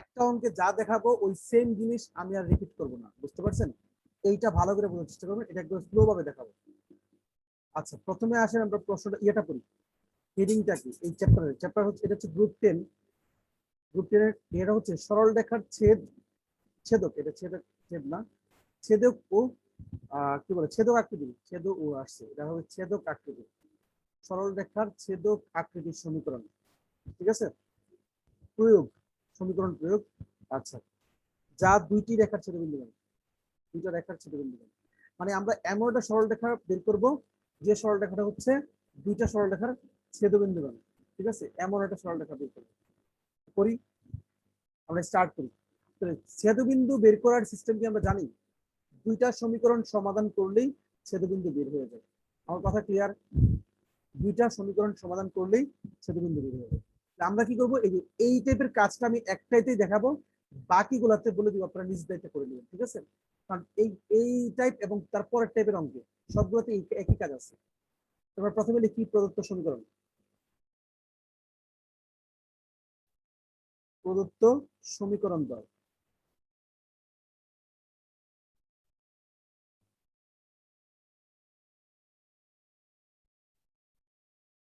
একটা অঙ্কে যা দেখাবো ওই সেম জিনিস আমি আর রিপিট করবো না, বুঝতে পারছেন? এইটা ভালো করে বোঝার চেষ্টা করবেন, এটা একদম স্লো ভাবে দেখাবো। আচ্ছা, প্রথমে আসেন আমরা প্রশ্নটা ইয়েটা পড়ি। হেডিংটা কি এই চ্যাপ্টারের? চ্যাপ্টার হচ্ছে, এটা হচ্ছে গ্রুপ 10। গ্রুপ 10 এর এটা হচ্ছে সরল রেখার ছেদক, এটা ছেদক, ছেদ না, ছেদক ও কি বলে, ছেদক আকৃতি, ছেদক ও আসছে, এটা হবে ছেদক আকৃতি, সরল রেখার ছেদক আকৃতির সমীকরণ। ঠিক আছে, প্রয়োগ, সমীকরণ প্রয়োগ। আচ্ছা, যা দুইটি রেখার ছেদবিন্দু মানে, দুইটা রেখার ছেদবিন্দু মানে আমরা এমন একটা সরল রেখা বের করব যে সরল রেখাটা হচ্ছে দুইটা সরল রেখার ছেদবিন্দু মানে। ঠিক আছে, এমন একটা সরল রেখা বের করব। করি, আমরা স্টার্ট করি। ছেদবিন্দু বের করার সিস্টেম কি আমরা জানি? দুইটা সমীকরণ সমাধান করলেই ছেদবিন্দু বের হয়ে যায়। আমার কথা ক্লিয়ার? দুইটা সমীকরণ সমাধান করলেই ছেদবিন্দু বের হয়ে যায়। আমরা কি করবো, এই টাইপের কাজটা আমি একটাইতেই দেখাবো, বাকিগুলাতে বলে দিব আপনারা নিজ দায়িত্বে করে নেবেন। ঠিক আছে, কারণ এই টাইপ এবং তারপরের টাইপের অঙ্কে সবগুলোতে একই কাজ আছে। তোমরা প্রথমে লিখি প্রদত্ত সমীকরণ। প্রদত্ত সমীকরণ দ্বয়,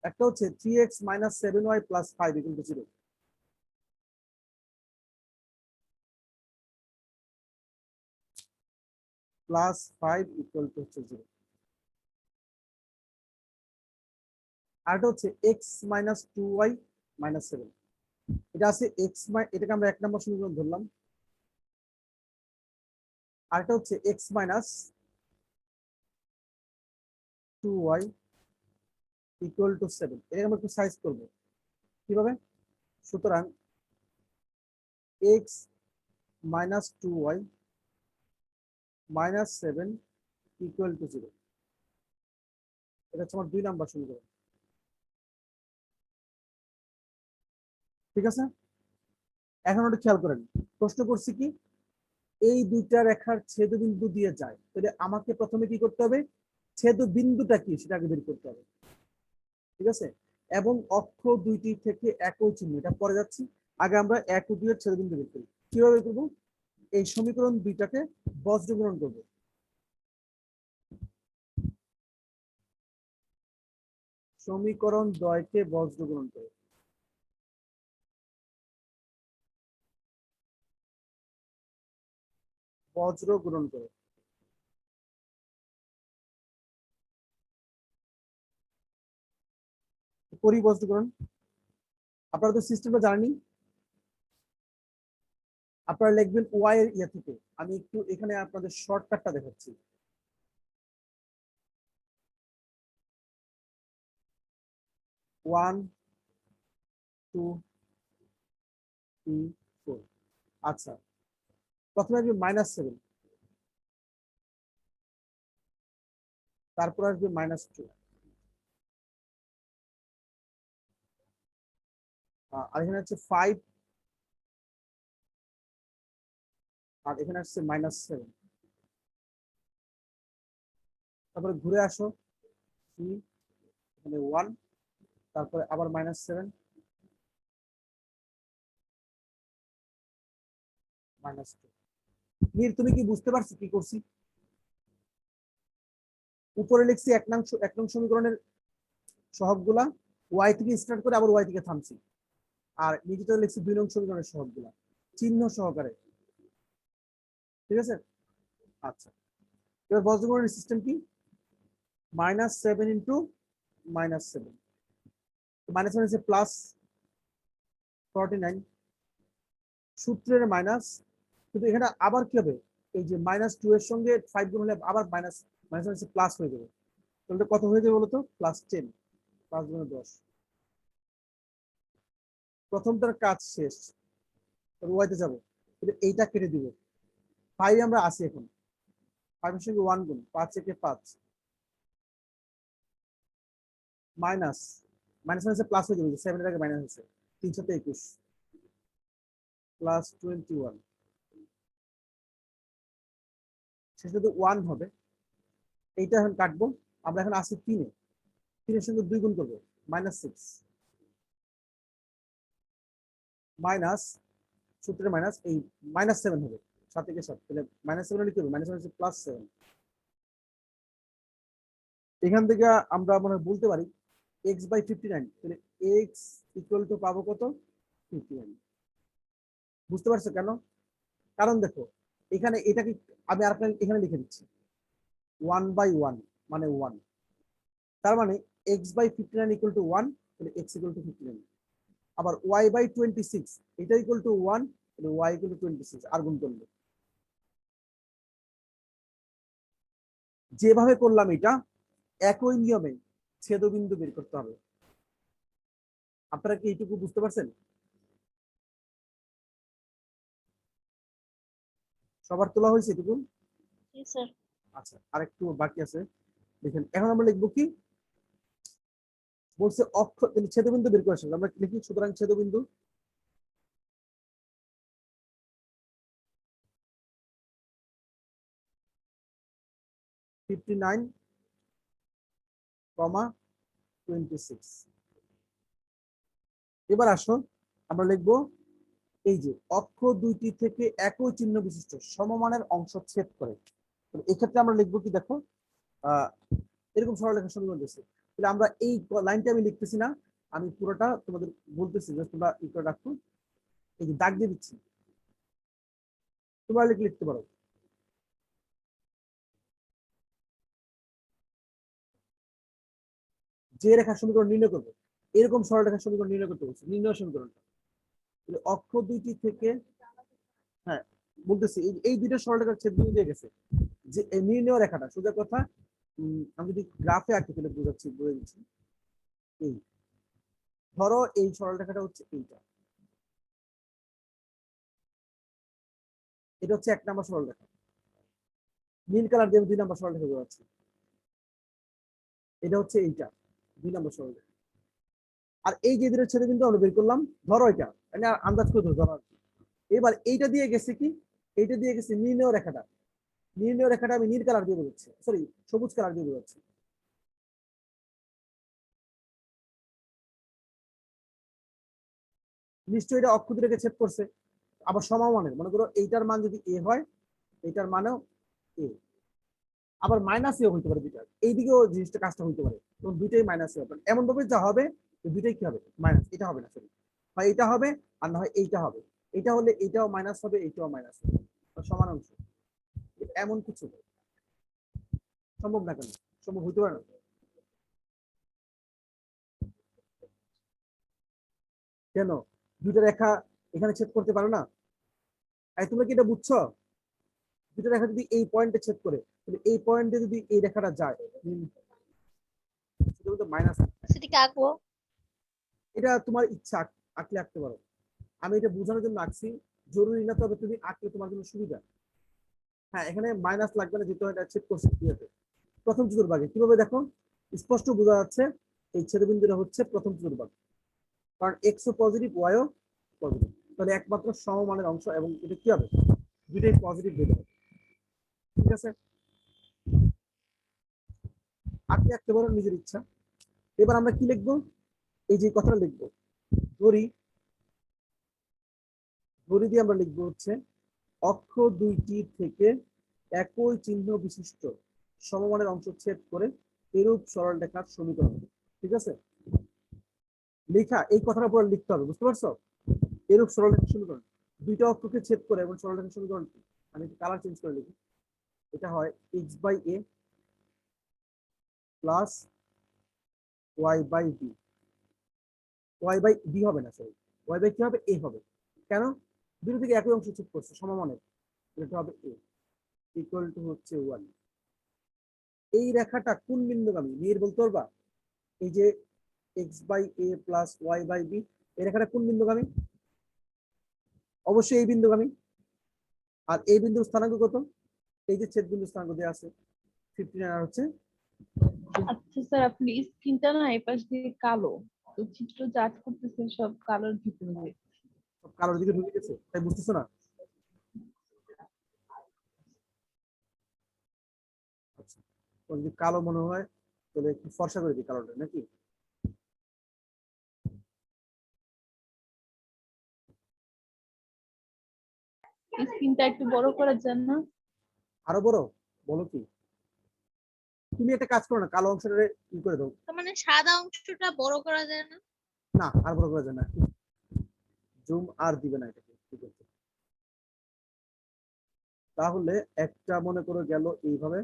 একটা হচ্ছে 3x - 7y + 5 = 0, +5 = 0। আরেকটা হচ্ছে x - 2y - 7, এটা আছে এটাকে আমরা 1 নম্বর সমীকরণ ধরলাম। আরেকটা হচ্ছে x - 2y = 7, এটাকে আমরা একটু সাইজ করবো কিভাবে? সুতরাং x - 2y - 7 = 0, এটা হচ্ছে আমার 2 নম্বর সমীকরণ। ঠিক আছে, এখন ওটা খেয়াল করেন, প্রশ্ন করছি কি এই দুইটা রেখার ছেদবিন্দু দিয়ে যায়, তাহলে আমাকে প্রথমে কি করতে হবে, ছেদবিন্দুটা কি সেটা আগে বের করতে হবে। ঠিক আছে, এবং অক্ষ দুইটি থেকে একই চিহ্ন, এটা পরে যাচ্ছি। আগে আমরা 1 ও 2 এর ছেদবিন্দু বের করি। কিভাবে করব? এই সমীকরণ দুইটাকে বজ্রগ্রহণ করব। সমীকরণ দ্বয়কে বজ্রগ্রহণ করে, বজ্র গ্রহণ করে পরিবজ্রগ্রহণ। আপনারা তো সিস্টেমটা জানেনই, আপনারা লিখবেন ওয়াই এর ইয়ে থেকে। আমি একটু এখানে আপনাদের শর্টকাটটা দেখাচ্ছি। 1 2 3 4। আচ্ছা, প্রথমে আসবে -7, তারপর আসবে -2, আর এখানে হচ্ছে 5, আর এখানে আসছে -7। তারপরে ঘুরে আসো 3, এখানে 1, তারপরে আবার -7, -2। নীর, তুমি কি বুঝতে পারছো কি করছি? উপরে লিখছি 1 নং সমীকরণের সহগগুলা, ওয়াই থেকে স্টার্ট করে আবার ওয়াই থেকে থামছি। আর নিচেটা লিখছি 2 নং সমীকরণের সহগগুলা চিহ্ন সহকারে। ঠিক আছে, আচ্ছা, এবার বজ্রগ্রহণের সিস্টেম কি? -7 ইন্টু -7, -7 হচ্ছে +49, সূত্রের মাইনাস, কিন্তু এখানে আবার কি হবে, এই যে -2 এর সঙ্গে 5 গুণ হলে আবার মাইনাস, মাইনাস হচ্ছে প্লাস হয়ে যাবে। তাহলে কত হয়ে যাবে বলতো? +10, 5 গুণে 10। প্রথমটার কাজ শেষ, ওয়াইতে যাবো, কিন্তু এইটা কেটে দিব। 5 আমরা আসি এখন, 5 এর সঙ্গে 1 গুণ, 5 একে 5, মাইনাস, মাইনাস হচ্ছে প্লাস হয়ে যাবে, 7 এর আগে মাইনাস হচ্ছে, 321 +21, শেষে তো 1 হবে। এইটা এখন কাটবো, আমরা এখন আসি 3-এ, 3 এর সঙ্গে 2 গুণ করবো, -6, সূত্রের মাইনাস এই -7 হবে 7 থেকে 7, তাহলে -7 হলে কি হবে, -7 হচ্ছে +7। এখান থেকে আমরা মনে হয় বলতে পারি x/59, তাহলে x ইকুয়াল টু পাবো কত, 59। বুঝতে পারছো কেন? কারণ দেখো এখানে এটাকে আমি আর এখানে লিখে দিচ্ছি 1/1 মানে 1, তার মানে x/59 ইকুয়াল টু 1, তাহলে x ইকুয়াল টু 59। আবার y/26 এটা ইকুয়াল টু 1, তাহলে y ইকুয়াল টু 26 আর গুণ করলে যেভাবে করলাম এটা একই নিয়মে ছেদবিন্দু বের করতে হবে। আপনারা কি এইটুকু বুঝতে পারছেন? সবার তোলা হয়েছে এটুকু? আচ্ছা, আরেকটু বাকি আছে, দেখেন এখন আমরা লিখবো কি, বলছে অক্ষ, ছেদবিন্দু বের করে আসলে আমরা লিখি, সুতরাং ছেদবিন্দু (59,26). এবার আসো আমরা লিখবো এই যে অক্ষ দুইটি থেকে একই চিহ্ন বিশিষ্ট সমমানের অংশ ছেদ করে। এক্ষেত্রে আমরা লিখবো কি, দেখো এরকম সরলরেখা সমীকরণ দিয়েছে, তাহলে আমরা এই লাইনটা আমি লিখতেছি না, আমি পুরোটা তোমাদের বলতেছি, যে তোমরা ই করে রাখো, এই যে দাগ দিয়ে দিচ্ছি, তোমরা লিখতে পারো। যে রেখা সমীকরণ নির্ণয় করবে, এরকম সরলরেখা সমীকরণ নির্ণয় করতে বলছে, নির্ণয় সমীকরণটা অক্ষ দুইটি থেকে, হ্যাঁ বলতেছি এই দুইটা সরলরেখার ছেদবিন্দু দিয়ে গেছে, যে নির্ণয় রেখাটা সোজা কথা, আমি যদি গ্রাফে আঁকি তাহলে বুঝে দিচ্ছি। এই ধরো এই সরলরেখাটা হচ্ছে এইটা, এটা হচ্ছে 1 নম্বর সরলরেখা, নীল কালার দিয়ে 2 নম্বর সরলরেখা বোঝাচ্ছি, এটা হচ্ছে এইটা 2 নম্বর সরলরেখা। আর এই যে দুটো ছেদবিন্দু আমরা বের করলাম, ধরো এটা মানে আন্দাজ করে ধরো আর কি। এবার এইটা দিয়ে গেছে কি, এইটা দিয়ে গেছে নির্ণয় রেখাটা, নির্ণয় রেখাটা আমি নীল কালার দিয়ে বোঝাচ্ছি, সরি সবুজ কালার দিয়ে বোঝাচ্ছি। নিশ্চয়ই এটা অক্ষ দুটোকে ছেদ করছে, আবার সমমানের, মনে করো এইটার মান যদি এ হয়, এইটার মানেও এ, আবার মাইনাস এ হইতে পারে, দুইটা এইদিকেও জিনিসটা কাজটা হইতে পারে, এবং দুইটাই মাইনাস এ হবে, এমন ভাবে যা হবে দুইটাই কি হবে, মাইনাস, এটা হবে না সরি, হয় এটা হবে আর না হয় এইটা হবে, এটা হলে এইটাও মাইনাস হবে, এইটাও মাইনাস হবে, সমান অংশ, এমন কিছু সম্ভব না কেন, সম্ভব হইতে পারে না কেন, দুইটা রেখা এখানে ছেদ করতে পারো না? তোমরা কি এটা বুঝছো? দুটো রেখা যদি এই পয়েন্টে ছেদ করে, তাহলে এই পয়েন্টে যদি এই রেখাটা যায়, মাইনাস, সেটাকে আঁকবো, এটা তোমার ইচ্ছা, আঁকলে আঁকতে পারো, আমি এটা বোঝানোর জন্য আঁকছি, জরুরি না, তবে তুমি আঁকলে তোমার জন্য সুবিধা। হ্যাঁ এখানে মাইনাস লাগবে না, যেহেতু এটা ছেদ করছে প্রথম চতুর্ভাগে, কিভাবে দেখো স্পষ্ট বোঝা যাচ্ছে, এই ছেদবিন্দুটা হচ্ছে প্রথম চতুর্ভাগ, কারণ এক্স ও পজিটিভ, ওয়াই ও পজিটিভ, তাহলে একমাত্র সমমানের অংশ, এবং এটা কি হবে, দুইটাই পজিটিভ বের হবে। ঠিক আছে, আপনি আঁকতে পারো নিজের ইচ্ছা। এবার আমরা কি লিখবো, এই যে কথাটা লিখবো, ধরি ধরি দিয়ে আমরা লিখবো হচ্ছে অক্ষ দুইটি থেকে একই চিহ্ন বিশিষ্ট সমমানের অংশ ছেদ করে এরূপ সরল রেখার সমীকরণ। ঠিক আছে, লেখা এই কথাটা পরে লিখতে হবে, বুঝতে পারছো? এরূপ সরল রেখার সমীকরণ, দুইটা অক্ষকে ছেদ করে এবং সরল রেখার সমীকরণ, আমি কালার চেঞ্জ করে লিখি, এটা হয় x/a প্লাস y/b, y/b হবে না সরি, y/, কি হবে, a হবে, কেন, দুটো থেকে একই অংশ ছেদ করছে সমমানের, এটা হবে a ইকুয়াল টু হচ্ছে 1। এই রেখাটা কোন বিন্দুগামী, নিয়ে বলতে পারবা? এই যে x/a প্লাস y/b, এই রেখাটা কোন বিন্দুগামী? অবশ্যই এই বিন্দুগামী। আর এই বিন্দুর স্থানাঙ্ক কত? এই যে ছেদ বিন্দু স্থানাঙ্ক দেওয়া আছে 59, আর হচ্ছে আচ্ছা স্যার আপনি স্ক্রিনটা না এই পাশ দিয়ে কালো, তো চিত্র যা আর্ট করতেছেন সব কালোর ভিতরে দিয়ে। সব কালোর দিকে ঢুকে গেছে, তাই বুঝতেছো না? আচ্ছা, যদি কালো মনে হয় তাহলে একটু ফর্সা করে দিই কালোটা নাকি? স্ক্রিনটা একটু বড় করা যায় না? আরো বড়? বলো কি, তুমি একটা কাজ করো না, কালো অংশটা ই করে দাও। তার মানে সাদা অংশটা বড় করা যায় না? না, আর বড় করা যায় না, জুম আর দিবে না এটাকে কি করতে। তাহলে একটা মনে করো গেল এইভাবে,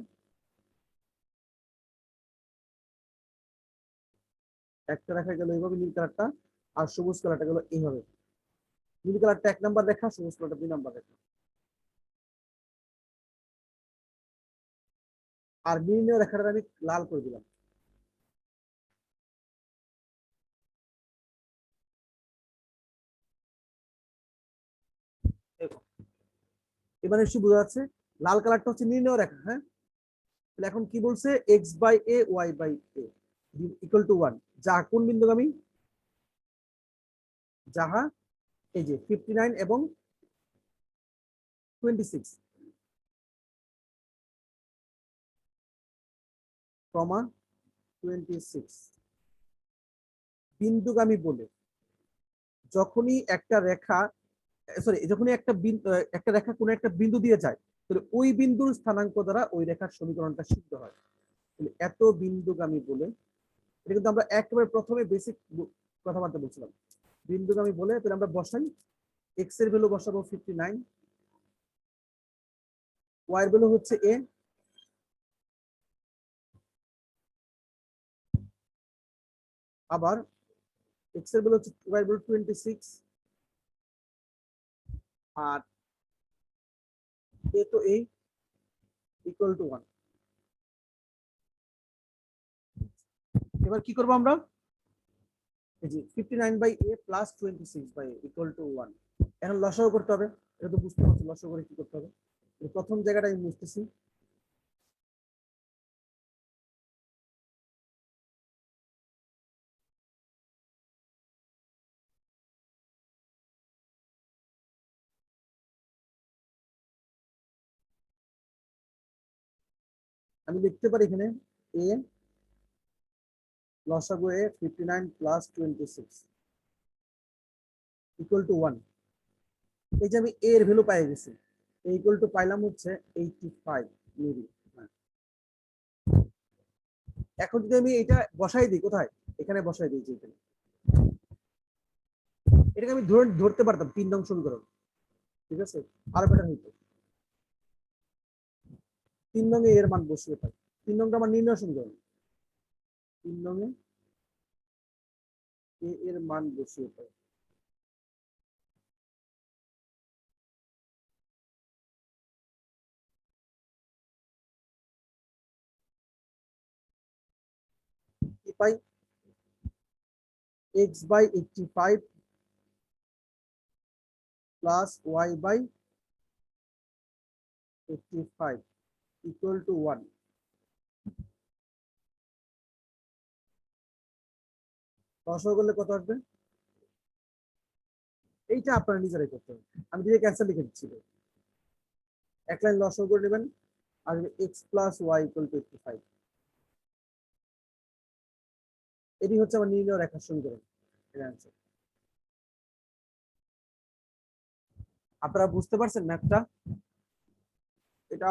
একটা রেখা গেল এইভাবে নীল কালারটা, আর সবুজ কালারটা গেল এইভাবে। নীল কালারটা 1 নাম্বার রেখা, সবুজ কালারটা 2 নাম্বার রেখা। আর নীল রেখাটা আমি লাল করে দিলাম। দেখো, এবার নিশ্চয়ই বোঝা যাচ্ছে লাল কালারটা হচ্ছে নির্ণয় রেখা। হ্যাঁ, তাহলে এখন কি বলছে, X by A Y by A equal to 1, যা কোন বিন্দুগামী, যাহা এই যে 59 এবং 26 কমা 26 বিন্দুগামী বলে যখনই একটা রেখা, সরি, যখনই একটা রেখা কোনো একটা বিন্দু দিয়ে যায়, তাহলে ওই বিন্দুর স্থানাঙ্ক দ্বারা ওই রেখার সমীকরণটা সিদ্ধ হয়। তাহলে এত বিন্দুগামী বলে, এটা কিন্তু আমরা একেবারে প্রথমে বেসিক কথাবার্তা বলছিলাম। বিন্দুগামী বলে তাহলে আমরা বসাই, এক্স এর ভ্যালু বসাবো 59, ওয়াই এর ভ্যালু হচ্ছে এ, আবার এক্স এর ভ্যালু হচ্ছে, ওয়াই এর ভ্যালু 26, আর এ তো এই ইকুয়াল টু 1। এবার কি করবো আমরা, এই যে 59 by A plus 26 by A equal to 1। এখন লসাগু করতে হবে, এটা তো বুঝতে পারছি লসাগু করে কি করতে হবে। প্রথম জায়গাটা আমি বুঝতেছি, আমি লিখতে পারি এখানে এ লসাগু এ 59 প্লাস 26 ইকুয়াল টু 1। এই যে আমি এ এর ভ্যালু পাই গেছি, এ ইকুয়াল টু পাইলাম হচ্ছে 85 মিলি। এখন যদি আমি এটা বসাই দিই, কোথায়, এখানে বসাই দিই, যে এখানে, এটাকে আমি ধরতে পারতাম 3 নং সমীকরণ, ঠিক আছে, আরো বেটার হইতো। 3 নং এর মান বসিয়ে পাই, 3 নংটা আমার নির্ণয় সমীকরণ, 3 নং এ এর মান বসিয়ে পাই। কি পাই, x by 85 plus Y by 85 equal to 1। লসাগু করলে কত আসবে, এইটা আপনারা নিজেরাই করতে হবে, আমি দিয়ে ক্যান্সেল লিখে দিচ্ছি। এক লাইন লসাগু করে নেবেন, আর x plus y equal to 85, এটি হচ্ছে আমার নির্ণয় রেখার সমীকরণ, এর অ্যান্সার। আপনারা বুঝতে পারছেন ম্যাথটা, এটা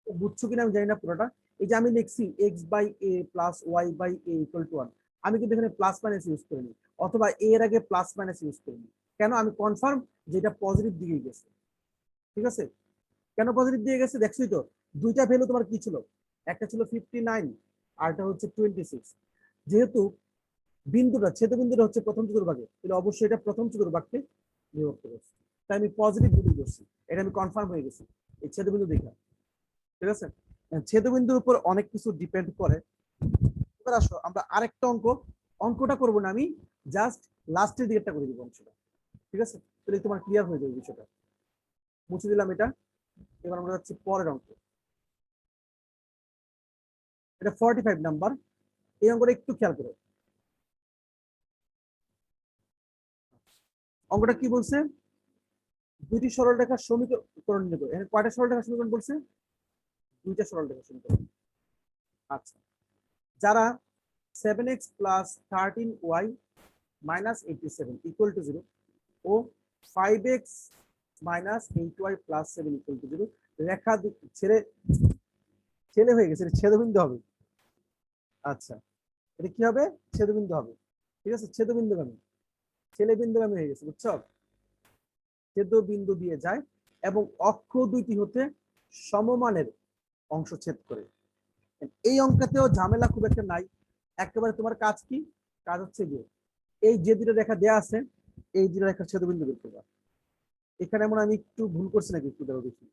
বুঝছো কিনা আমি জানি না পুরোটা। এই যে আমি লিখছি X by A plus Y by A equal to 1, আমি কিন্তু এখানে প্লাস মাইনাস ইউজ করিনি, অথবা এ এর আগে প্লাস মাইনাস ইউজ করিনি। কেন, আমি কনফার্ম যে এটা পজিটিভ দিকে গেছে, ঠিক আছে। কেন পজিটিভ দিকে গেছে দেখছোই তো, দুইটা ভ্যালু তোমার কি ছিল, একটা ছিল 59 আর একটা হচ্ছে 26। যেহেতু বিন্দুটা ছেদবিন্দুটা হচ্ছে প্রথম চতুর্ভাগে, তাহলে অবশ্যই এটা প্রথম চতুর্ভাগকে বিভক্ত করছে, তাই আমি পজিটিভ বিন্দু করছি, এটা আমি কনফার্ম হয়ে গেছি এই ছেদবিন্দু দেখা, ঠিক আছে। ছেদবিন্দুর উপর অনেক কিছু ডিপেন্ড করে। এবার আসো আমরা আরেকটা অঙ্কটা করবো না, আমি জাস্ট লাস্টের দিকেরটা করে দিব অংশটা, ঠিক আছে, তাহলে তোমার ক্লিয়ার হয়ে যাবে বিষয়টা। মুছে দিলাম এটা, এবার আমরা যাচ্ছি পরের অঙ্ক। এটা 45 নাম্বার, এই অঙ্কটা একটু খেয়াল করো। অঙ্কটা কি বলছে, দুইটি সরলরেখার সমীকরণ নেব। এখানে কয়টা সরলরেখার সমীকরণ বলছে, দুইটা সরলরেখার সমীকরণ। আচ্ছা, যারা 7x plus 13y minus 87 equal to 0 ও 5x minus 8y plus 7 equal to 0। রেখা ছেড়ে ছেলে হয়ে গেছে, এটা ছেদবিন্দু হবে। আচ্ছা, এটা কি হবে? ছেদবিন্দু হবে। ঠিক আছে, ছেদবিন্দুগামী, ছেলেবিন্দুগামী হয়ে গেছে, বুঝছো? ছেদবিন্দু দিয়ে যায় এবং অক্ষ দুইটি হতে সমমানের অংশ ছেদ করে। এই অঙ্কতেও ঝামেলা খুব একটা নাই। একেবারে তোমার কাজ কি? কাজ হচ্ছে যে এই যে দুটো রেখা দেয়া আছে, এই দুটো রেখার ছেদবিন্দু বের করবা। এখানে মনে হয় আমি একটু ভুল করছি নাকি? একটু দেখো দেখি।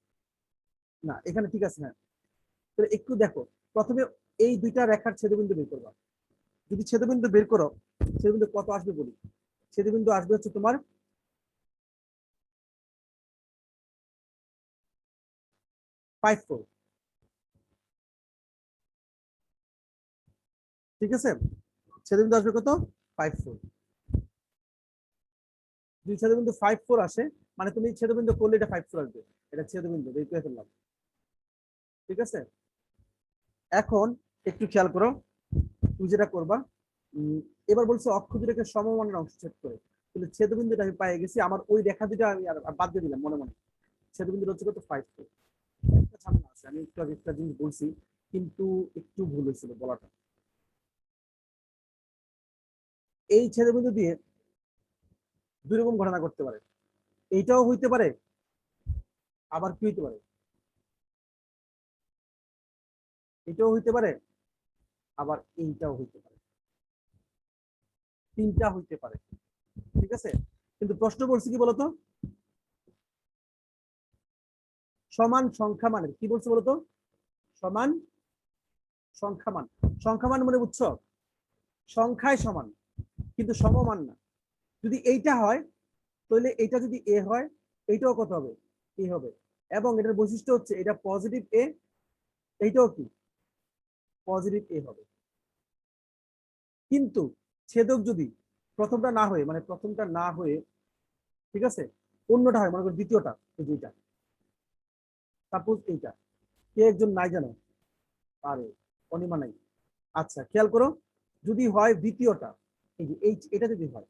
না, এখানে ঠিক আছে। হ্যাঁ, তাহলে একটু দেখো। প্রথমে এই দুইটা রেখার ছেদবিন্দু বের করবা। যদি ছেদবিন্দু বের করো, ছেদবিন্দু কত আসবে বলি। ছেদবিন্দু আসবে হচ্ছে তোমার 5 4। ঠিক আছে, ছেদবিন্দু আসবে কত? 5 4। যদি ছেদবিন্দু 5 4 আসে, মানে তুমি ছেদবিন্দু করলে এটা 5 4 আসবে। এটা ছেদবিন্দু বের করে ফেললাম। ঠিক আছে, এখন একটু খেয়াল করো, তুমি যেটা করবা, এবার বলছো অক্ষ দুটোকে সমমানের অংশ ছেদ করে। তাহলে ছেদবিন্দুটা আমি পেয়ে গেছি, আমার ওই রেখা দুটো আমি আর বাদ দিয়ে দিলাম মনে মনে। ছেদবিন্দু হচ্ছে কত? 5 4। একটা ঝামেলা আছে, আমি একটু আগে একটা জিনিস বলছি কিন্তু একটু ভুল হয়েছিল বলাটা। এই ছেদবিন্দু দিয়ে দুই রকম ঘটনা করতে পারে। এইটাও হইতে পারে, আবার কি হইতে পারে? এটাও হইতে পারে, আবার এইটাও হইতে পারে। তিনটা হইতে পারে। ঠিক আছে, কিন্তু প্রশ্ন বলছি কি বলতো? সমান সংখ্যা মানের কি বলছে বলতো? সমান সংখ্যা মান। সংখ্যা মান মানে বুঝছো? সংখ্যায় সমান কিন্তু সমমান না। যদি এইটা হয়, তাহলে এটা যদি এ হয়, এইটাও কত হবে? এ হবে। এবং এটার বৈশিষ্ট্য হচ্ছে এটা পজিটিভ এ, এইটাও কি পজিটিভ এ হবে। কিন্তু ছেদক যদি প্রথমটা না হয়ে, মানে প্রথমটা না হয়ে, ঠিক আছে, অন্যটা হয়, মনে করো দ্বিতীয়টা, এই যেটা, সাপোজ এইটা, কে একজন নাই জানো? আরে অনিমা নাই। আচ্ছা, খেয়াল করো, যদি হয় দ্বিতীয়টা, এই যে এটা যদি হয়,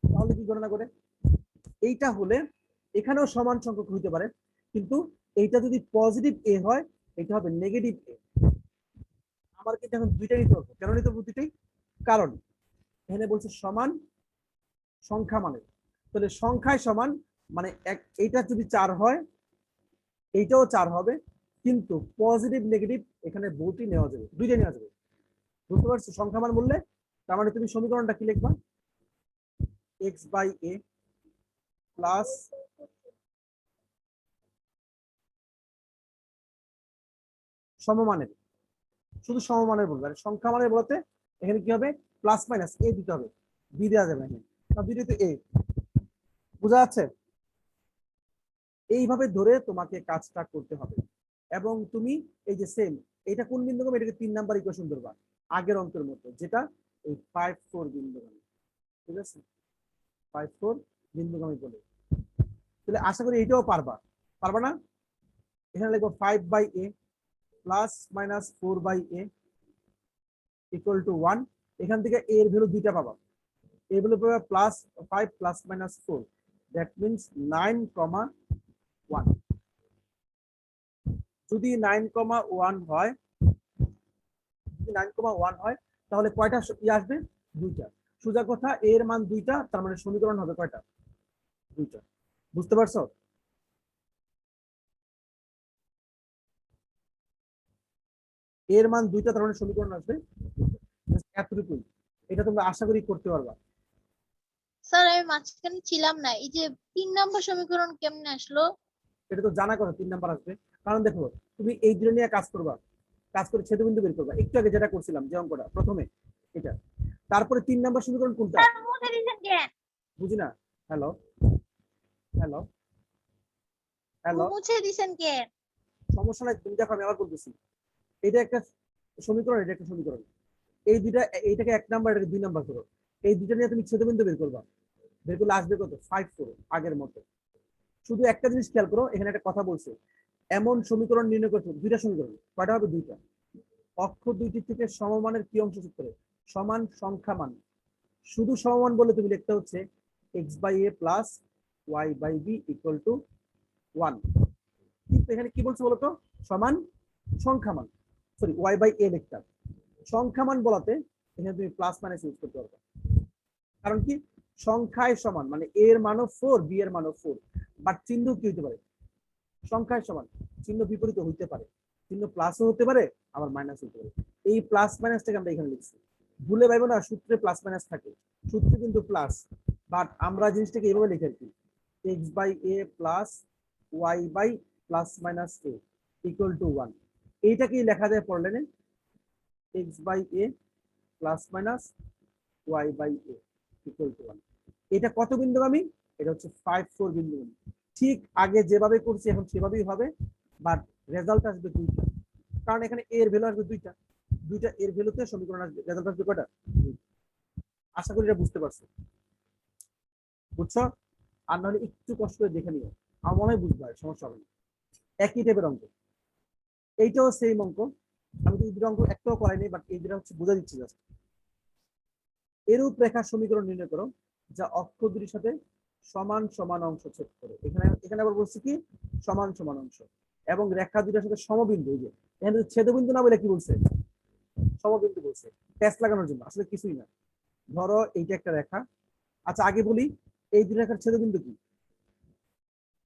তাহলে কি গণনা করে? এইটা হলে এখানেও সমান সংখ্যক হইতে পারে, কিন্তু এইটা যদি পজিটিভ এ হয়, এটা হবে নেগেটিভ এ। আমার কিন্তু এখন দুইটাই নিতে হবে। কেন নিতে হবে দুইটাই? কারণ এখানে বলছে সমান সংখ্যা মানে, তাহলে সংখ্যায় সমান, মানে এইটা যদি 4 হয়, এইটাও 4 হবে, কিন্তু পজিটিভ নেগেটিভ এখানে বহুটি নেওয়া যাবে, দুইটাই নেওয়া যাবে। বুঝতে পারছো? সংখ্যা মান বললে তার মানে তুমি সমীকরণটা কি লিখবা? এক্স বাই এ প্লাস সমমানের, শুধু সমমানের বলবে। আর সংখ্যা মানের বলতে এখানে কি হবে? প্লাস মাইনাস এ দিতে হবে, বি দেওয়া যাবে না, কারণ দুইটাই তো এ। বোঝা যাচ্ছে? এইভাবে ধরে তোমাকে কাজটা করতে হবে। এবং তুমি এই যে সেম, এটা কোন বিন্দুগামী? এটাকে 3 নাম্বার ইকুয়েশন ধরবা, আগের অঙ্কের মতো, যেটা এই 5 4 বিন্দুগামী। ঠিক আছে, 5 4 বিন্দুগামী বলে। তাহলে আশা করি এইটাও পারবা। পারবা না? এখানে লিখবো 5 by A plus minus 4 by A equal to 1। এখান থেকে এ এর ভ্যালু দুইটা পাবা। এ ভ্যালু পাবা plus 5 plus minus 4, that means 9,1। যদি 9,1 হয়, যদি 9,1 হয়, তাহলে কয়টা আসবে? দুইটা। সোজা কথা, এর মান দুইটা, তার মানে সমীকরণ হবে কয়টা? দুইটা। বুঝতে পারছো? এর মান দুইটা, তার মানে সমীকরণ আসবে এতটুকুই। এটা তোমরা আশা করি করতে পারবা। স্যার আমি মাঝখানে ছিলাম না, এই যে 3 নম্বর সমীকরণ কেমনে আসলো? এটা তো জানা কথা 3 নাম্বার আসবে, কারণ দেখো, তুমি এই দুটো নিয়ে কাজ করবা, কাজ করে ছেদবিন্দু বের করবা। একটু আগে যেটা করছিলাম, যে অঙ্কটা প্রথমে, এটা। তারপরে 3 নাম্বার সমীকরণ কোনটা? স্যার মুছে দিয়েছেন কেন? বুঝি না। Hello, hello, hello. মুছে দিয়েছেন কেন? সমস্যা নাই, তুমি দেখো আমি আবার বলতেছি। এটা একটা সমীকরণ, এটা একটা সমীকরণ। এই দুইটা, এইটাকে 1 নাম্বার, এটাকে 2 নাম্বার করো। এই দুইটা নিয়ে তুমি ছেদবিন্দু বের করবা। বের করলে আসবে কত? 5 4, আগের মতো। শুধু একটা জিনিস খেয়াল করো, এখানে একটা কথা বলছে, এমন সমীকরণ নির্ণয় করতে দুইটা সমীকরণ, কয়টা হবে? দুইটা। অক্ষ দুইটি থেকে সমমানের কি অংশ যোগ করে? সমান সংখ্যা মান। শুধু সমমান বলে তুমি লিখতে হচ্ছে X by A plus Y by B equal to 1, কিন্তু এখানে কি বলছে বলতো সমান সংখ্যামান, সরি ওয়াই বাই এ লিখতে হবে। সংখ্যামান বলাতে এখানে তুমি প্লাস মাইনাস ইউজ করতে পারবে, কারণ কি সংখ্যায় সমান মানে এ এর মানও 4, বি এর মানও 4, বাট চিহ্ন কি হতে পারে, সংখ্যায় সমান চিহ্ন বিপরীত হইতে পারে, চিহ্ন প্লাসও হতে পারে আবার মাইনাস হতে পারে। এই প্লাস মাইনাসটাকে আমরা এখানে লিখছি, ভুলে পাইবো না সূত্রে প্লাস মাইনাস থাকে, সূত্রে কিন্তু প্লাস, বাট আমরা জিনিসটাকে এইভাবে লিখে আর কি, x by A plus Y by plus minus a equal to 1, এইটাকেই লেখা যায় পড়লেনে x by A plus minus y by A equal to 1। এটা কত বিন্দুগামী, এটা হচ্ছে 5 4 বিন্দুগামী। ঠিক আগে যেভাবে করছি এখন সেভাবেই হবে, বাট রেজাল্ট আসবে দুইটা, কারণ এখানে এর ভ্যালু আসবে দুইটা, দুইটা এর ভ্যালুতে সমীকরণ আসবে, রেজাল্ট আসবে কয়টা? আশা করি এটা বুঝতে পারছো, বুঝছো? আর নাহলে একটু কষ্ট করে দেখে নিও, আমার মনে হয় বুঝতে হয়, সমস্যা হবে না। একই টাইপের অঙ্ক, এইটাও সেম অঙ্ক, আমি তো এই দুটো অঙ্ক একটাও করাইনি, বাট এই দুটো হচ্ছে বোঝা দিচ্ছি জাস্ট। এরূপ রেখার সমীকরণ নির্ণয় করো যা অক্ষ দুটির সাথে সমান সমান অংশ ছেদ করে। এখানে এখানে আবার বলছি কি সমান সমান অংশ, এবং রেখা দুটার সাথে সমবিন্দু, এই যে এখানে ছেদবিন্দু না বলে কি বলছে, সমবিন্দু বলছে, প্যাচ লাগানোর জন্য, আসলে কিছুই না। ধরো এইটা একটা রেখা, আচ্ছা আগে বলি এই দুই রেখার ছেদবিন্দু কি,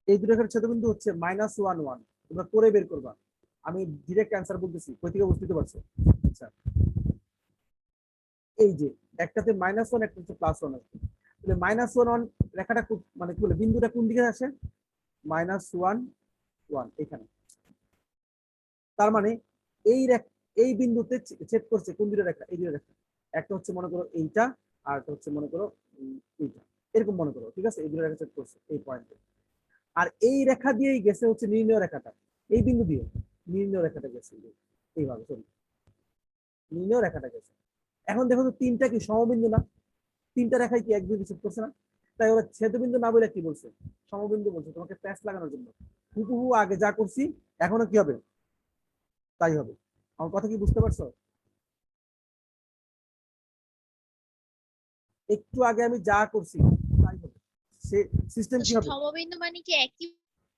এই দুই রেখার ছেদবিন্দু হচ্ছে -1 1, তোমরা করে বের করবা, আমি ডিরেক্ট অ্যান্সার বলতেছি, কই থেকে বুঝতে পারছো? আচ্ছা এই যে একটাতে -1 একটাতে +1 আছে, তাহলে -1 1 রেখাটা মানে কি বলে বিন্দুটা কোন দিকে আসে, -1 1 এখানে, তার মানে এই এই বিন্দুতে ছেদ করছে কোন দুটো রেখা, এই দুটো রেখা, একটা হচ্ছে মনে করো এইটা আর একটা হচ্ছে মনে করো এইটা, এরকম মনে করো, ঠিক আছে, এই দুটো রেখা ছেদ করছে এই পয়েন্টে, আর এই রেখা দিয়েই গেছে হচ্ছে নির্ণয় রেখাটা, এই বিন্দু দিয়ে নির্ণয় রেখাটা গেছে এইভাবে, সরি নির্ণয় রেখাটা গেছে। এখন দেখো তো তিনটা কি সমবিন্দু না, তিনটা রেখায় কি এক বিন্দু ছেদ করছে না, তাই ওরা ছেদবিন্দু না বলে কি বলছে, সমবিন্দু বলছে, তোমাকে প্যাচ লাগানোর জন্য। হুবহু আগে যা করছি এখনো কি হবে তাই হবে। আমার কথা কি বুঝতে পারছো? একটু আগে আমি যা করছি তাই হবে, সে সিস্টেম কি হবে, সমবিন্দু মানে কি একই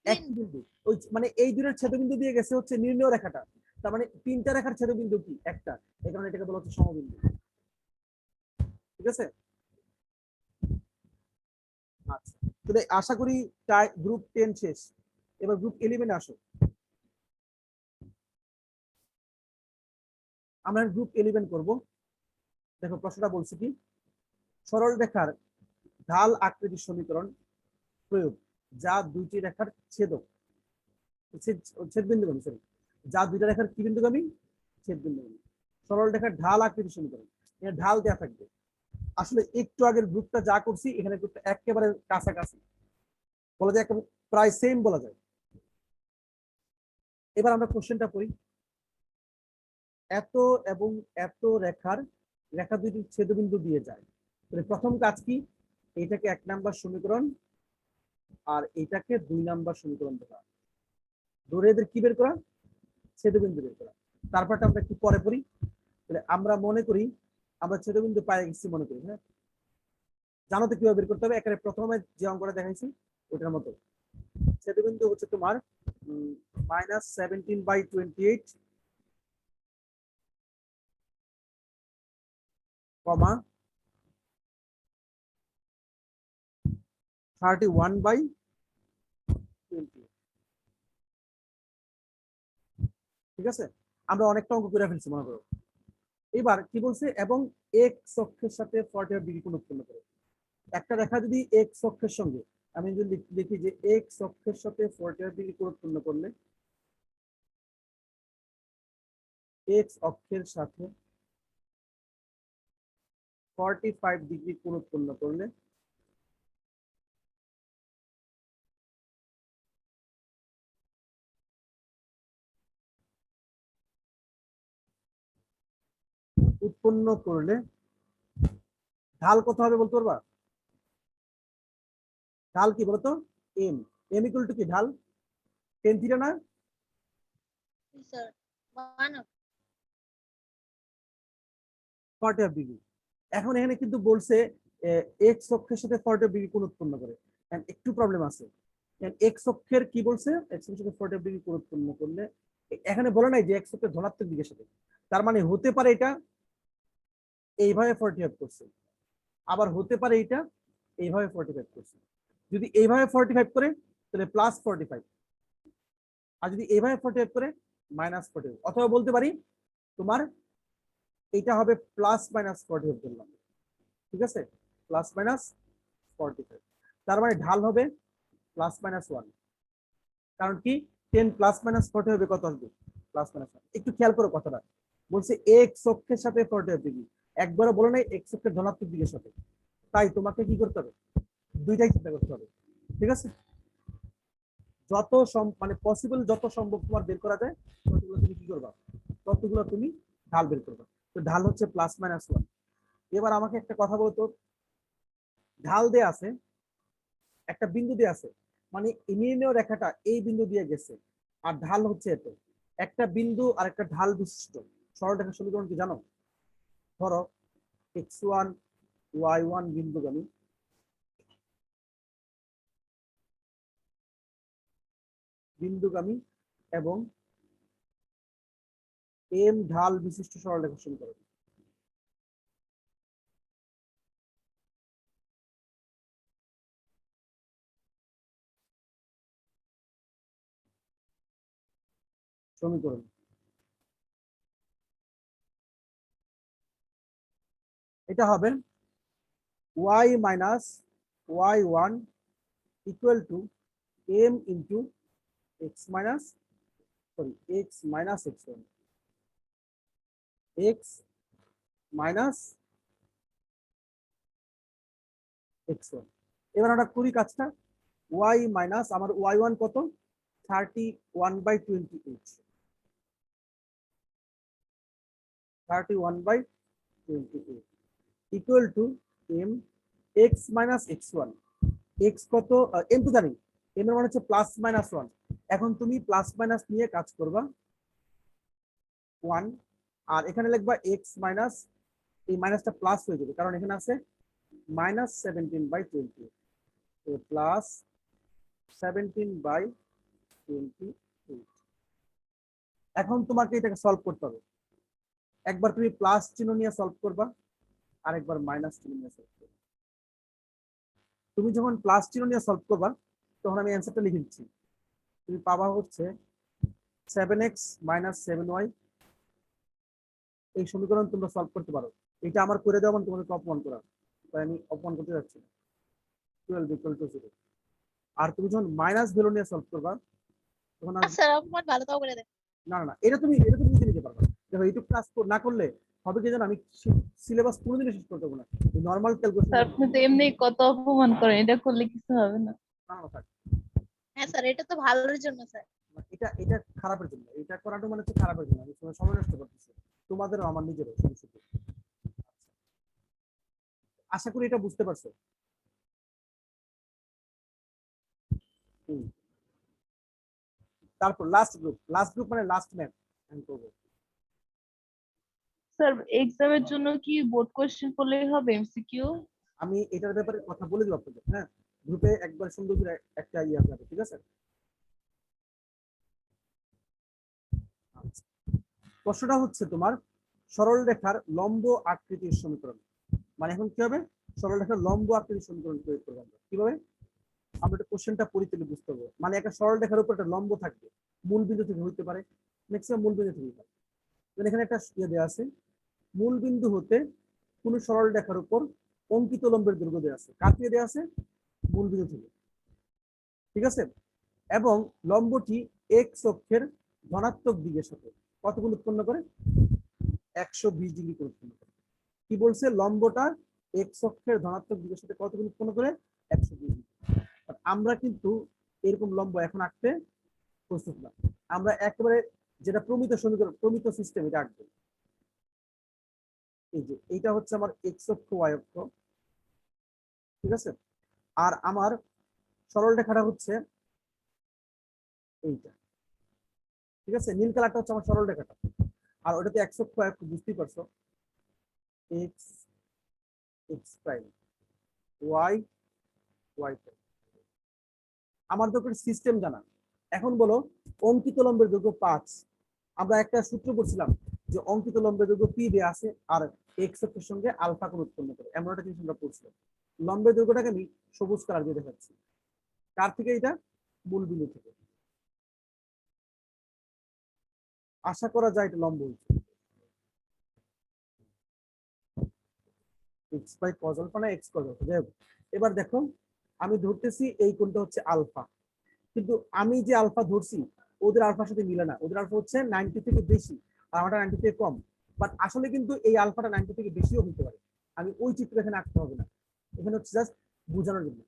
একই বিন্দু? বিন্দু, ওই মানে এই দুটোর ছেদবিন্দু দিয়ে গেছে হচ্ছে নির্ণয় রেখাটা, তার মানে তিনটা রেখার ছেদবিন্দু কি একটা, এই কারণে এটাকে বলা হচ্ছে সমবিন্দু, ঠিক আছে? আচ্ছা তাহলে আশা করি গ্রুপ 10 শেষ, এবার গ্রুপ 11 আসো। আমরা গ্রুপ 11 করব। দেখো প্রশ্নটা বলছে কি, সরল রেখার ঢাল আকৃতির সমীকরণ প্রয়োগ যা দুইটি রেখার ছেদক, ছেদবিন্দুগামী, সরি, যা দুইটা রেখার কি বিন্দুগামী, ছেদবিন্দুগামী, সরল রেখার ঢাল আকৃতির সমীকরণ, এখানে ঢাল দেওয়া থাকবে। আসলে একটু আগের গ্রুপটা যা করছি এখানে গ্রুপটা একেবারে কাছাকাছি, বলা যায় একেবারে প্রায় সেম বলা যায়। এবার আমরা কোশ্চেনটা পড়ি, এত এবং এত রেখা দুইটি ছেদবিন্দু দিয়ে যায়, তাহলে প্রথম কাজ কি, এইটাকে 1 নাম্বার সমীকরণ আর এইটাকে 2 নাম্বার সমীকরণ ধরা, ধরে এদের কি বের করা, ছেদবিন্দু বের করা। তারপরটা আমরা একটু পরে পড়ি। তাহলে আমরা মনে করি আমরা ছেদবিন্দু পাই গেছি মনে করি, হ্যাঁ, জানো তো কিভাবে বের করতে হবে, এখানে প্রথমে যে অঙ্কটা দেখাইছি ওটার মতো, ছেদবিন্দু হচ্ছে তোমার -17/28, কমা 31/20, ঠিক আছে? আমরা অনেকটা অঙ্ক করে ফেলছি মনে করো। এবার কি বলছে, এবং এক্স অক্ষের সাথে 45 ডিগ্রি কোণ উৎপন্ন করে। একটা রেখা যদি এক্স অক্ষের সঙ্গে, আমি যদি লিখি যে এক্স অক্ষের সাথে 45 ডিগ্রি কোণ উৎপন্ন করলে, এক্স অক্ষের সাথে 45 ডিগ্রি কোণ উৎপন্ন করলে ঢাল কত হবে বলতে পারবা? ঢাল কি বলতো, এম, এম ইকুয়াল টু কি ঢাল, টেন থিটা না, স্যার 1 45 ডিগ্রি। এখন এখানে কিন্তু বলছে এক্স অক্ষের সাথে 45 ডিগ্রি কোণ উৎপন্ন করে, একটু প্রবলেম আছে, এক্স অক্ষের কি বলছে, এক্স অক্ষের সাথে 45 ডিগ্রি কোণ উৎপন্ন করলে, এখানে বলে নাই যে এক্স অক্ষের ধনাত্মক দিকের সাথে, তার মানে হতে পারে এটা এইভাবে 45 করছে, আবার হতে পারে এটা এইভাবে 45 করছে। যদি এইভাবে 45 করে তাহলে +45, আর যদি এইভাবে 45 করে -45, অথবা বলতে পারি তোমার এটা হবে +-45 বললাম, ঠিক আছে, +-45, তার মানে ঢাল হবে +-1, কারণ কি 10 +-40 হবে কত আসবে, +-1। একটু খেয়াল করো কথাটা, বলছে এক্স অক্ষের সাথে 45 ডিগ্রি, একবারও বলে নাই এক্স অক্ষের ধনাত্মক দিকের সাথে, তাই তোমাকে কি করতে হবে, দুইটাই চিন্তা করতে হবে, ঠিক আছে। যত মানে পসিবল যত সম্ভব তোমার বের করা যায় ততগুলো তুমি কি করবা, ততগুলো তুমি ঢাল বের করবা। তো ঢাল হচ্ছে +-1। এবার আমাকে একটা কথা বলতো, ঢাল দেয়া আছে, একটা বিন্দু দিয়ে আছে, মানে নির্ণয় রেখাটা এই বিন্দু দিয়ে গেছে, আর ঢাল হচ্ছে এত, একটা বিন্দু আর একটা ঢাল বিশিষ্ট সরলরেখার সমীকরণ কি জানো? ধরো x1 y1 বিন্দুগামী, এবং এম ঢাল বিশিষ্ট সরলরেখার সমীকরণ। সমীকরণ এটা হবে y minus y1 equal to m into x minus x minus x1, x minus x1। এবার আমরা করি কাজটা, y মাইনাস আমার y1 কত, 31/28, 31/28 equal to m, x minus x1, x কত, m তো জানি, m এর মানে হচ্ছে +-1, এখন তুমি প্লাস মাইনাস নিয়ে কাজ করবা 1, আর এখানে লিখবা x মাইনাস, এই মাইনাসটা প্লাস হয়ে যাবে কারণ এখানে আছে -17/20, তো +17/28। এখন তোমাকে এটাকে সলভ করতে হবে, একবার তুমি প্লাস চিহ্ন নিয়ে সলভ করবা, আরেকবার মাইনাস চিহ্ন নিয়ে সলভ করবা। তুমি যখন প্লাস চিহ্ন নিয়ে সলভ করবা তখন আমি অ্যান্সারটা লিখে দিচ্ছি, তুমি পাবা হচ্ছে 7x - 7y। এই সমীকরণ তোমরা সলভ করতে পারো, এটা আমার করে দেওয়া মানে তোমাদেরকে অপমান করা, তাই আমি অপমান করতে যাচ্ছি না। 12 = 0। আর তুমি যখন মাইনাস ভ্যালু নিয়ে সলভ করবা তখন স্যার আমার ভালো তাও করে দেন। না না, এটা তুমি নিজে নিতে পারবা। দেখো এইটুকু ক্লাস না করলে হবে কি জানো, আমি সিলেবাস কোনোদিনই শেষ করতে পারবো না, নর্মাল ক্যালকুলেশন স্যার আপনি তো এমনি কত অপমান করেন, এটা করলে কিছু হবে না। থাক। হ্যাঁ স্যার, এটা তো ভালোর জন্য স্যার। এটা এটা খারাপের জন্য, এটা করাটা মানে হচ্ছে খারাপের জন্য, আমি তোমার সময় নষ্ট করতেছি, তোমাদেরও আমার নিজেরও সমস্যা। আশা করি এটা বুঝতে পারছো। তারপর লাস্ট গ্রুপ মানে লাস্ট ম্যাথ আমি করবো। স্যার এক্সামের জন্য কি বোর্ড কোশ্চেন করলেই হবে, এমসিকিউ? আমি এটার ব্যাপারে কথা বলে দেবো আপনাদের, হ্যাঁ, গ্রুপে একবার সুন্দর করে একটা ইয়ে যাবে, ঠিক আছে। আচ্ছা, প্রশ্নটা হচ্ছে তোমার সরল রেখার লম্ব আকৃতির সমীকরণ, মানে এখন কি হবে, সরল রেখার লম্ব আকৃতির সমীকরণ প্রয়োগ করবো আমরা কিভাবে, আমরা একটা কোশ্চেনটা পড়ি তাহলে বুঝতে পারবো। মানে একটা সরল রেখার উপর একটা লম্ব থাকবে, মূল বিন্দু থেকে হইতে পারে, ম্যাক্সিমাম মূল বিন্দু থেকে হয়। এখানে একটা ইয়ে দেওয়া আছে, মূল বিন্দু হতে কোন সরল রেখার উপর অঙ্কিত লম্বের দৈর্ঘ্য দেওয়া আছে, কার থেকে দেওয়া আছে, মূল বিন্দু থেকে, ঠিক আছে। এবং লম্বটি এক্স অক্ষের ধনাত্মক দিকের সাথে কত গুণ উৎপন্ন করে, 120 ডিগ্রি কোণ উৎপন্ন করে। কি বলছে, লম্বটা এক্স অক্ষের ধনাত্মক দিকের সাথে কত গুণ উৎপন্ন করে, 120 ডিগ্রি। আমরা কিন্তু এরকম লম্ব এখন আঁকতে প্রস্তুত না, আমরা একেবারে যেটা প্রমিত সমীকরণ, প্রমিত সিস্টেম এটা আঁকবো। এই যে এইটা হচ্ছে আমার এক্স অক্ষ ওয়াই অক্ষ, ঠিক আছে, আর আমার সরল রেখাটা হচ্ছে এইটা, ঠিক আছে, নীল কালারটা হচ্ছে আমার সরল রেখাটা, আর ওটাতে এক্স অক্ষ ওয়াই অক্ষ বুঝতেই পারছো, X X prime, Y Y prime. আমার তো সিস্টেম জানা। এখন বলো অঙ্কিত লম্বের দৈর্ঘ্য 5। আমরা একটা সূত্র পড়ছিলাম যে অঙ্কিত লম্বের দৈর্ঘ্য পি দেয়া আছে আর এক্স অক্ষের সঙ্গে আলফা কোণ উৎপন্ন করে, এমন একটা জিনিস আমরা পড়ছিলাম। লম্বের দৈর্ঘ্যটাকে আমি সবুজ কালার দিয়ে দেখাচ্ছি। কার থেকে? এটা মূল বিন্দু থেকে। আশা করা যায় এটা লম্ব হচ্ছে এক্স বাই কজ আলফা না এক্স কজ আলফা, যাই হোক। এবার দেখো আমি ধরতেছি এই কোণটা হচ্ছে আলফা, কিন্তু আমি যে আলফা ধরছি ওদের আলফার সাথে মিলে না। ওদের আলফা হচ্ছে 90 থেকে বেশি আর আমারটা 90 থেকে কম। বাট আসলে কিন্তু এই আলফাটা 90 থেকে বেশিও হতে পারে। আমি ওই চিত্র এখানে আঁকতে হবে না, এখানে হচ্ছে জাস্ট বোঝানোর জন্য।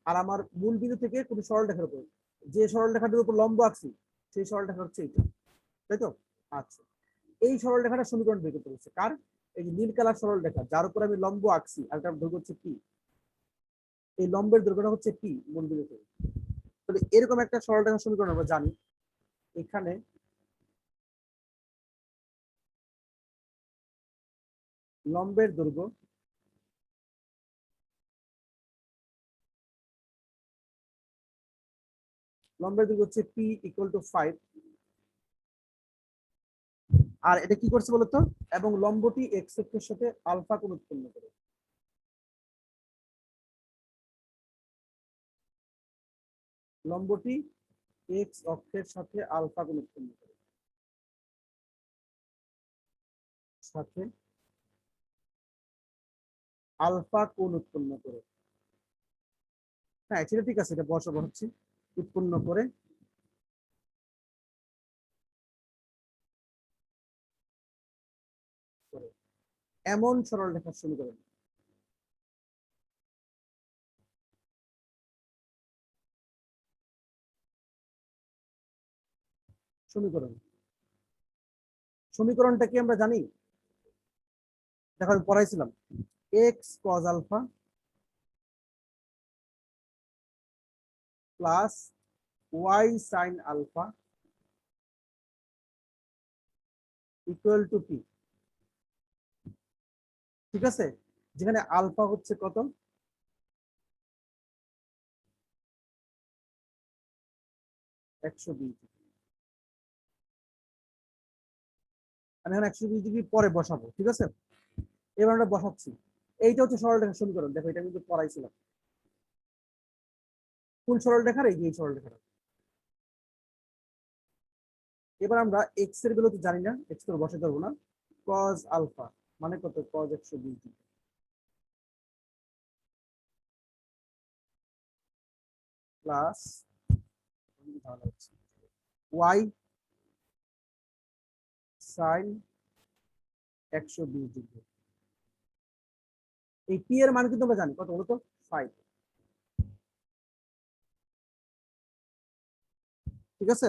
আর আমার মূল বিন্দু থেকে কোনো সরল রেখার উপর, যে সরল রেখাটার উপর লম্ব আঁকছি সেই সরল রেখা হচ্ছে এইটা, তাই তো? আচ্ছা, এই সরল রেখাটা সমীকরণ বের করতে হচ্ছে কার? এই যে নীল কালার সরল রেখা যার উপর আমি লম্ব আঁকছি আর তার দৈর্ঘ্য হচ্ছে পি। এই লম্বের দৈর্ঘ্যটা হচ্ছে পি মূল বিন্দু থেকে। তাহলে এরকম একটা সরল রেখার সমীকরণ আমরা জানি। এখানে লম্বের দৈর্ঘ্য হচ্ছে পি ইকুয়াল টু 5। আর এটা কি করছে বলতো? এবং লম্বটি এক্স অক্ষের সাথে আলফা কোণ উৎপন্ন করে। লম্বটি এক্স অক্ষের সাথে আলফা কোণ উৎপন্ন করে, সাথে আলফা কোণ উৎপন্ন করে। হ্যাঁ সেটা ঠিক আছে, এটা বসাবো হচ্ছে উৎপন্ন করে এমন সরল রেখার সমীকরণ। সমীকরণ সমীকরণটা কি আমরা জানি? দেখো আমি পড়াইছিলাম x cos alpha plus Y sine alpha equal to p. ঠিক আছে, যেখানে আলফা হচ্ছে কত? 120। আমি এখন 120 ডিগ্রি পরে বসাবো, ঠিক আছে? এবার আমরা বসাচ্ছি। এইটা হচ্ছে সরল রেখার সমীকরণ। দেখো এটা কিন্তু পড়াইছিলাম। কোন সরল রেখার? এই যে এই সরল রেখাটা। এবার আমরা এক্স এর ভ্যালু তো জানি না, এক্স এর বসাতে পারবো না। কজ আলফা মানে কত? Cos 120 degree plus Y sine 120 degree. এই পি এর মান কিন্তু আমরা জানি, কত বলতো? 5। ঠিক আছে,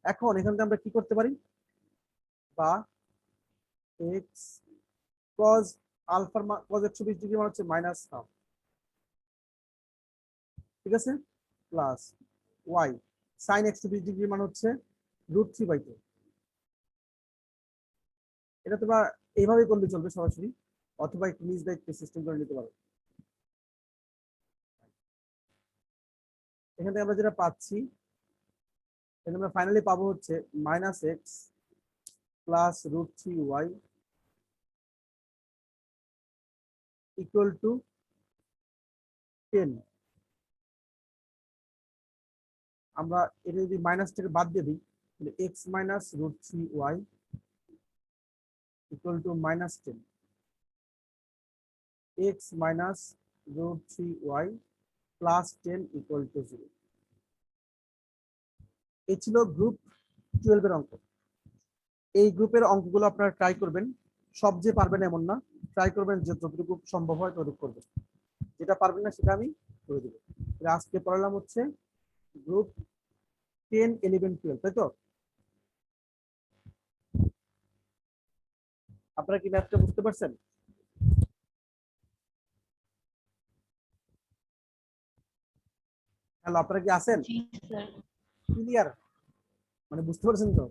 এখন এখান থেকে আমরা কি করতে পারি? বা এক্স কজ আলফার কজ 120 ডিগ্রি মানে হচ্ছে মাইনাস হাফ, ঠিক আছে, প্লাস ওয়াই সাইন 120 ডিগ্রি মানে হচ্ছে √3/2। এটা তোমরা এইভাবে করলে চলবে সরাসরি, অথবা একটু নিজ দায়িত্বে সিস্টেম করে নিতে পারো। এখান থেকে আমরা যেটা পাচ্ছি, এখানে আমরা ফাইনালি পাবো হচ্ছে minus x plus √3y equal to 10। আমরা এটা যদি মাইনাস থেকে বাদ দিয়ে দিই তাহলে x minus √3y equal to minus 10। X minus √3y plus 10 equal to 0। এই ছিল গ্রুপ 12 এর অঙ্ক। এই গ্রুপের অঙ্কগুলো আপনারা ট্রাই করবেন, সব যে পারবেন এমন না, ট্রাই করবেন যে যতটুকু সম্ভব হয় ততটুকু করবেন। যেটা পারবেন না সেটা আমি করে দেবো। আজকে পড়ালাম হচ্ছে গ্রুপ 10, 11, 12, তাই তো? আপনারা কি ম্যাথটা বুঝতে পারছেন? হ্যালো, আপনারা কি আছেন? জি স্যার। ক্লিয়ার? মানে বুঝতে পারছেন তো?